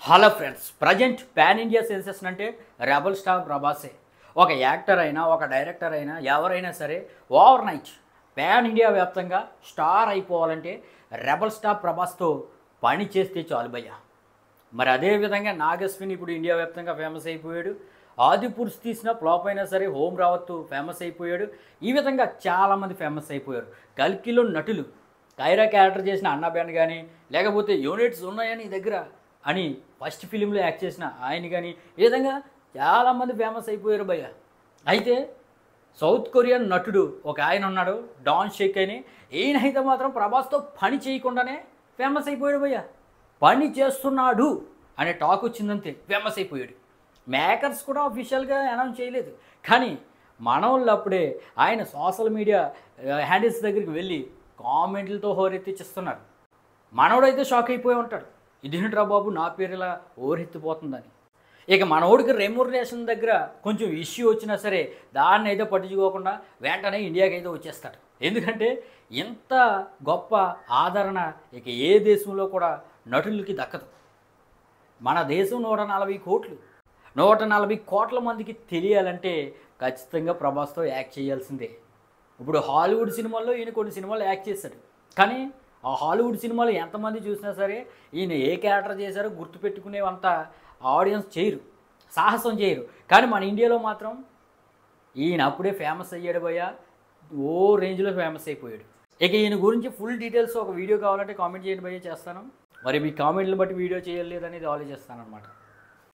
Hello friends, present pan India sensation అంటే rebel star ప్రభాసే. ఒక actor అయినా, ఒక డైరెక్టర్ అయినా, ఎవరైనా సరే ఓవర్ నైట్ పాన్ ఇండియా వ్యాప్తంగా స్టార్ అయిపోవాలంటే రెబల్ స్టార్ ప్రభాస్తో పని చేస్తే చాలు భయ్య. మరి అదేవిధంగా నాగశ్విన్ ఇప్పుడు ఇండియా వ్యాప్తంగా ఫేమస్ అయిపోయాడు. ఆదిపురుష్ తీసిన ఫ్లాప్ అయినా సరే హోమ్ రావత్తు ఫేమస్ అయిపోయాడు. ఈ విధంగా చాలామంది ఫేమస్ అయిపోయారు. కల్కిలో నటులు కైరా క్యారెక్టర్ చేసిన అన్నాబ్యాన్ కానీ, లేకపోతే యూనిట్స్ ఉన్నాయని దగ్గర అని ఫస్ట్ ఫిలింలో యాక్ట్ చేసిన ఆయన కానీ, ఈ విధంగా చాలామంది ఫేమస్ అయిపోయారు భయ్య. అయితే సౌత్ కొరియన్ నటుడు ఒక ఆయన ఉన్నాడు, డాన్ షేక్ అని. ఈయనైతే మాత్రం ప్రభాస్తో పని చేయకుండానే ఫేమస్ అయిపోయాడు భయ్య. పని చేస్తున్నాడు అనే టాక్ వచ్చిందంతే ఫేమస్ అయిపోయాడు. మేకర్స్ కూడా అఫీషియల్గా అనౌన్స్ చేయలేదు, కానీ మనోళ్ళు అప్పుడే ఆయన సోషల్ మీడియా హ్యాండిల్స్ దగ్గరికి వెళ్ళి కామెంట్లతో హోరెత్తిచ్చిస్తున్నారు. మనోడైతే షాక్ అయిపోయి ఉంటాడు, ఇదేంట్రా బాబు నా పేరు ఇలా ఓరెత్తిపోతుందని. ఇక మనోడికి రెమ్యూనరేషన్ దగ్గర కొంచెం ఇష్యూ వచ్చినా సరే దాన్ని అయితే పట్టించుకోకుండా వెంటనే ఇండియాకి అయితే వచ్చేస్తాడు. ఎందుకంటే ఇంత గొప్ప ఆదరణ ఇక ఏ దేశంలో కూడా నటులకి దక్కదు. మన దేశం 140 కోట్ల మందికి తెలియాలంటే ఖచ్చితంగా ప్రభాస్తో యాక్ట్ చేయాల్సిందే. ఇప్పుడు హాలీవుడ్ సినిమాల్లో ఈయన కొన్ని సినిమాలు యాక్ట్ చేశాడు, కానీ ఆ హాలీవుడ్ సినిమాలు ఎంతమంది చూసినా సరే ఈయన ఏ క్యారెక్టర్ చేశారో గుర్తుపెట్టుకునేవంత ఆడియన్స్ చేయరు, సాహసం చేయరు. కానీ మన ఇండియాలో మాత్రం ఈయన అప్పుడే ఫేమస్ అయ్యాడు భయ్య, ఓ రేంజ్లో ఫేమస్ అయిపోయాడు. ఇక ఈయన గురించి ఫుల్ డీటెయిల్స్ ఒక వీడియో కావాలంటే కామెంట్ చేయండి భయ్య, చేస్తాను. మరి మీ కామెంట్లను బట్టి వీడియో చేయలేదనేది ఆలోచిస్తాను అనమాట.